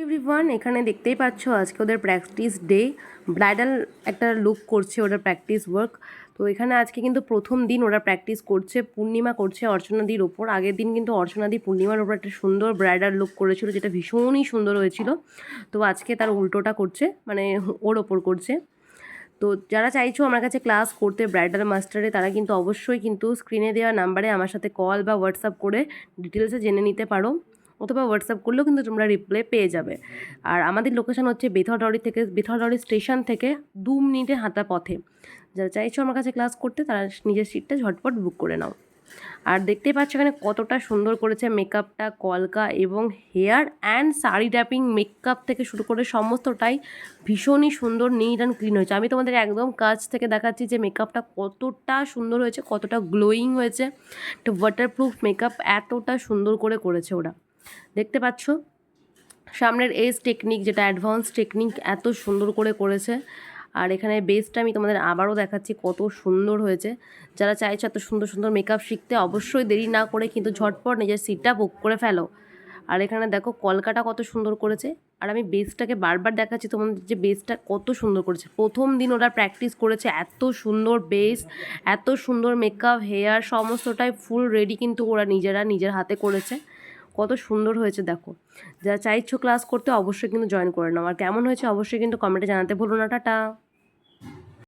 Everyone, এখানে দেখতেই পাচ্ছ আজকে ওদের প্র্যাকটিস ডে। ব্রাইডাল একটা লুক করছে ওদের প্র্যাকটিস ওয়ার্ক। তো এখানে আজকে কিন্তু প্রথম দিন ওরা প্র্যাকটিস করছে, পূর্ণিমা করছে অর্চনাদির ওপর। আগের দিন কিন্তু অর্চনাদি পূর্ণিমার ওপর একটা সুন্দর ব্রাইডাল লুক করেছিল, যেটা ভীষণই সুন্দর হয়েছিল। তো আজকে তার উল্টোটা করছে, মানে ওর ওপর করছে। তো যারা চাইছো আমার কাছে ক্লাস করতে ব্রাইডাল মাস্টারে, তারা কিন্তু অবশ্যই কিন্তু স্ক্রিনে দেওয়া নাম্বারে আমার সাথে কল বা হোয়াটসঅ্যাপ করে ডিটেলসে জেনে নিতে পারো, অথবা হোয়াটসঅ্যাপ করলেও কিন্তু তোমরা রিপ্লাই পেয়ে যাবে। আর আমাদের লোকেশান হচ্ছে বেথরডরি স্টেশন থেকে 2 মিনিটের হাঁটা পথে। যারা চাইছো আমার কাছে ক্লাস করতে, তারা নিজের সিটটা ঝটপট বুক করে নাও। আর দেখতেই পাচ্ছ এখানে কতটা সুন্দর করেছে মেকআপটা, কলকা এবং হেয়ার অ্যান্ড শাড়ি ট্যাপিং মেকআপ থেকে শুরু করে সমস্তটাই ভীষণই সুন্দর, নিট অ্যান্ড ক্লিন হয়েছে। আমি তোমাদের একদম কাছ থেকে দেখাচ্ছি যে মেকআপটা কতটা সুন্দর হয়েছে, কতটা গ্লোয়িং হয়েছে। একটা ওয়াটারপ্রুফ মেকআপ এতটা সুন্দর করে করেছে ওরা, দেখতে পাচ্ছ। সামনের এজ টেকনিক, যেটা অ্যাডভান্স টেকনিক, এত সুন্দর করে করেছে। আর এখানে বেসটা আমি তোমাদের আবারও দেখাচ্ছি, কত সুন্দর হয়েছে। যারা চাইছো এত সুন্দর সুন্দর মেকআপ শিখতে, অবশ্যই দেরি না করে কিন্তু ঝটপট নিজের সিটটা বুক করে ফেলো। আর এখানে দেখো কলকাটা কত সুন্দর করেছে। আর আমি বেসটাকে বারবার দেখাচ্ছি তোমাদের যে বেসটা কত সুন্দর করেছে। প্রথম দিন ওরা প্র্যাকটিস করেছে, এত সুন্দর বেস, এত সুন্দর মেকআপ, হেয়ার সমস্তটাই ফুল রেডি কিন্তু ওরা নিজের হাতে করেছে। কত সুন্দর হয়েছে দেখো। যারা চাইছো ক্লাস করতে, অবশ্যই কিন্তু জয়েন করে নাও। আর কেমন হয়েছে অবশ্যই কিন্তু কমেন্টে জানাতে ভুলো না। টাটা।